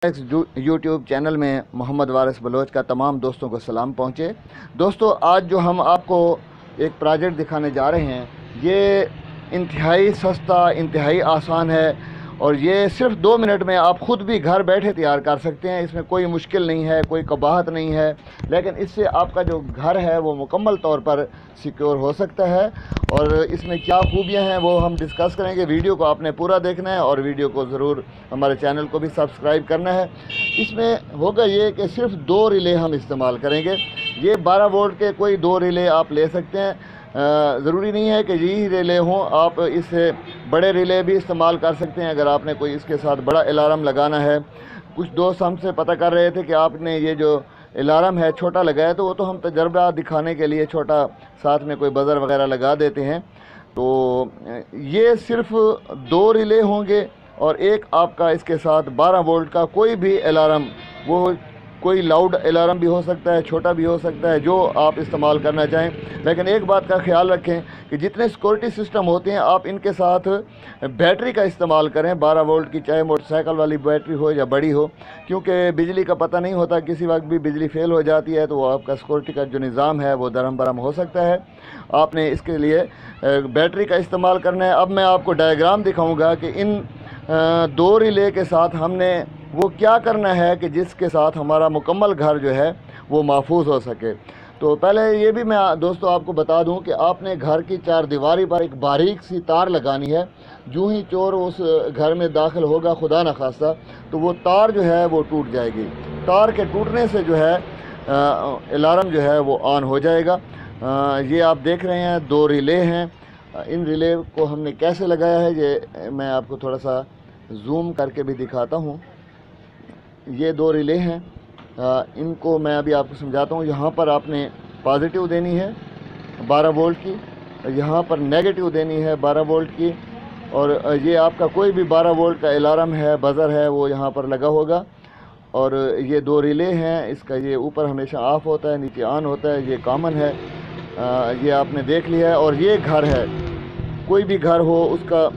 YouTube channel में मोहम्मद वारिस Bloch का तमाम दोस्तों को सलाम पहुँचे। दोस्तों, आज जो हम आपको एक प्रोजेक्ट दिखाने जा रहे हैं, ये इंतहाई सस्ता, इंतहाई आसान है और ये सिर्फ 2 मिनट में आप ख़ुद भी घर बैठे तैयार कर सकते हैं। इसमें कोई मुश्किल नहीं है, कोई कबाहत नहीं है, लेकिन इससे आपका जो घर है वो मुकम्मल तौर पर सिक्योर हो सकता है। और इसमें क्या खूबियां हैं वो हम डिस्कस करेंगे। वीडियो को आपने पूरा देखना है और वीडियो को ज़रूर हमारे चैनल को भी सब्सक्राइब करना है। इसमें होगा ये कि सिर्फ 2 रिले हम इस्तेमाल करेंगे। ये 12 वोल्ट के कोई 2 रिले आप ले सकते हैं, ज़रूरी नहीं है कि यही रिले हों, आप इससे बड़े रिले भी इस्तेमाल कर सकते हैं अगर आपने कोई इसके साथ बड़ा अलार्म लगाना है। कुछ दोस्त हमसे पता कर रहे थे कि आपने ये जो अलार्म है छोटा लगाया, तो वो तो हम तजर्बा दिखाने के लिए छोटा साथ में कोई बज़र वगैरह लगा देते हैं। तो ये सिर्फ 2 रिले होंगे और एक आपका इसके साथ 12 वोल्ट का कोई भी अलार्म, वो कोई लाउड अलार्म भी हो सकता है, छोटा भी हो सकता है, जो आप इस्तेमाल करना चाहें। लेकिन एक बात का ख्याल रखें कि जितने सिक्योरिटी सिस्टम होते हैं आप इनके साथ बैटरी का इस्तेमाल करें, 12 वोल्ट की, चाहे मोटरसाइकिल वाली बैटरी हो या बड़ी हो, क्योंकि बिजली का पता नहीं होता, किसी वक्त भी बिजली फेल हो जाती है तो आपका सिक्योरिटी का जो निज़ाम है वो दरम बरम हो सकता है। आपने इसके लिए बैटरी का इस्तेमाल करना है। अब मैं आपको डायग्राम दिखाऊँगा कि इन 2 रिले के साथ हमने वो क्या करना है कि जिसके साथ हमारा मुकम्मल घर जो है वो महफूज हो सके। तो पहले ये भी मैं दोस्तों आपको बता दूं कि आपने घर की 4 दीवारी पर एक बारीक सी तार लगानी है। जो ही चोर उस घर में दाखिल होगा, खुदा न खास्ता, तो वो तार जो है वो टूट जाएगी। तार के टूटने से जो है अलार्म जो है वो ऑन हो जाएगा। ये आप देख रहे हैं 2 रिले हैं। इन रिले को हमने कैसे लगाया है ये मैं आपको थोड़ा सा जूम करके भी दिखाता हूँ। ये 2 रिले हैं, इनको मैं अभी आपको समझाता हूँ। यहाँ पर आपने पॉजिटिव देनी है 12 वोल्ट की, यहाँ पर नेगेटिव देनी है 12 वोल्ट की, और ये आपका कोई भी 12 वोल्ट का अलार्म है, बज़र है, वो यहाँ पर लगा होगा। और ये 2 रिले हैं, इसका ये ऊपर हमेशा ऑफ होता है, नीचे ऑन होता है, ये कॉमन है। ये आपने देख लिया है। और ये घर है, कोई भी घर हो उसका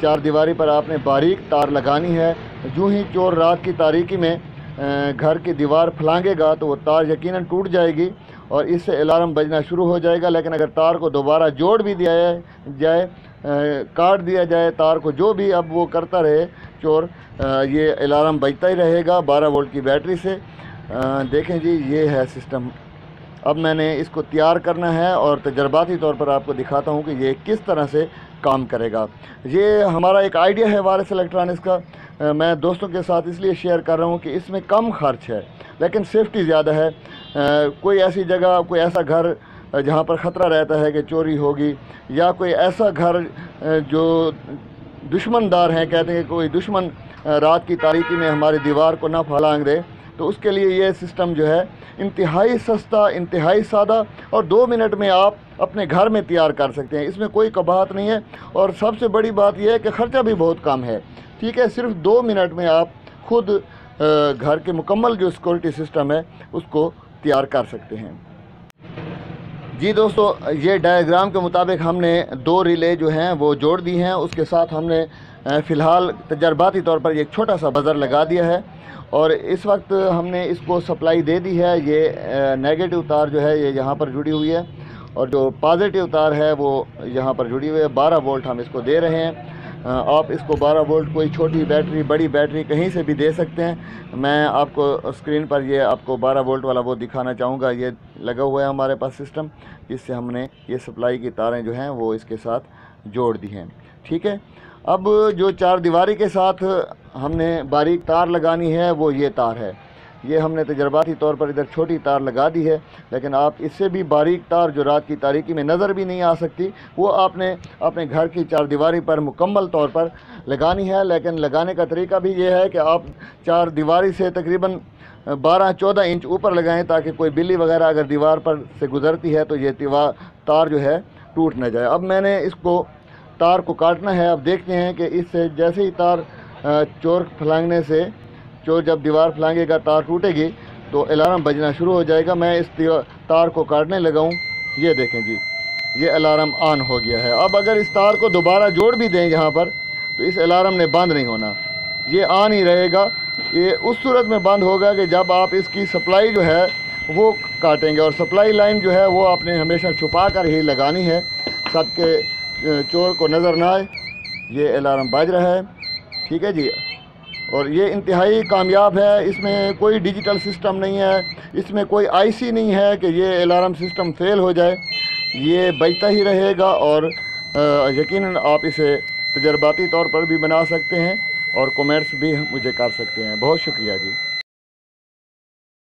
4 दीवारी पर आपने बारीक तार लगानी है। जो ही चोर रात की तारीकी में घर की दीवार फलांगेगा तो वो तार यकीनन टूट जाएगी और इससे अलार्म बजना शुरू हो जाएगा। लेकिन अगर तार को दोबारा जोड़ भी दिया जाए, काट दिया जाए तार को, जो भी अब वो करता रहे चोर, ये अलार्म बजता ही रहेगा 12 वोल्ट की बैटरी से। देखें जी, ये है सिस्टम। अब मैंने इसको तैयार करना है और तजर्बाती तौर पर आपको दिखाता हूँ कि ये किस तरह से काम करेगा। ये हमारा एक आइडिया है वारिस इलेक्ट्रॉनिक्स का, मैं दोस्तों के साथ इसलिए शेयर कर रहा हूँ कि इसमें कम खर्च है लेकिन सेफ्टी ज़्यादा है। कोई ऐसी जगह, कोई ऐसा घर जहाँ पर ख़तरा रहता है कि चोरी होगी, या कोई ऐसा घर जो दुश्मनदार हैं, कहते हैं कि कोई दुश्मन रात की तारीकी में हमारी दीवार को ना फलांग दे, तो उसके लिए ये सिस्टम जो है इंतहाई सस्ता, इंतहाई सादा और 2 मिनट में आप अपने घर में तैयार कर सकते हैं। इसमें कोई कबाहत नहीं है और सबसे बड़ी बात यह है कि ख़र्चा भी बहुत कम है। ठीक है, सिर्फ 2 मिनट में आप खुद घर के मुकम्मल जो सिक्योरिटी सिस्टम है उसको तैयार कर सकते हैं। जी दोस्तों, ये डायग्राम के मुताबिक हमने 2 रिले जो हैं वो जोड़ दी हैं। उसके साथ हमने फ़िलहाल तजर्बाती तौर पर एक छोटा सा बज़र लगा दिया है और इस वक्त हमने इसको सप्लाई दे दी है। ये नेगेटिव तार जो है ये यहाँ पर जुड़ी हुई है और जो पॉजिटिव तार है वो यहाँ पर जुड़ी हुई है। 12 वोल्ट हम इसको दे रहे हैं। आप इसको 12 वोल्ट कोई छोटी बैटरी, बड़ी बैटरी कहीं से भी दे सकते हैं। मैं आपको स्क्रीन पर ये आपको 12 वोल्ट वाला वो दिखाना चाहूँगा। ये लगा हुआ है हमारे पास सिस्टम, जिससे हमने ये सप्लाई की तारें जो हैं वो इसके साथ जोड़ दी हैं। ठीक है, अब जो 4 दीवारी के साथ हमने बारीक तार लगानी है वो ये तार है। ये हमने तजर्बाती तौर पर इधर छोटी तार लगा दी है, लेकिन आप इससे भी बारीक तार जो रात की तारीकी में नज़र भी नहीं आ सकती, वो आपने अपने घर की 4 दीवारी पर मुकम्मल तौर पर लगानी है। लेकिन लगाने का तरीका भी ये है कि आप 4 दीवारी से तकरीबन 12-14 इंच ऊपर लगाएं, ताकि कोई बिल्ली वगैरह अगर दीवार पर से गुज़रती है तो ये तार जो है टूट न जाए। अब मैंने इसको तार को काटना है। अब देखते हैं कि इससे जैसे ही तार चोर फलांगने से, चोर जब दीवार फलांगेगा तार टूटेगी तो अलार्म बजना शुरू हो जाएगा। मैं इस तार को काटने लगा हूँ। ये देखें जी, ये अलार्म ऑन हो गया है। अब अगर इस तार को दोबारा जोड़ भी दें यहाँ पर तो इस अलार्म ने बंद नहीं होना, ये ऑन ही रहेगा ये उस सूरत में बंद होगा कि जब आप इसकी सप्लाई जो है वो काटेंगे, और सप्लाई लाइन जो है वो आपने हमेशा छुपा कर ही लगानी है, सबके चोर को नज़र ना आए। ये अलार्म बज रहा है, ठीक है जी। और ये इंतहाई कामयाब है, इसमें कोई डिजिटल सिस्टम नहीं है, इसमें कोई आईसी नहीं है कि ये अलार्म सिस्टम फेल हो जाए, ये बजता ही रहेगा। और यकीनन आप इसे तजर्बाती तौर पर भी बना सकते हैं और कमेंट्स भी मुझे कर सकते हैं। बहुत शुक्रिया जी।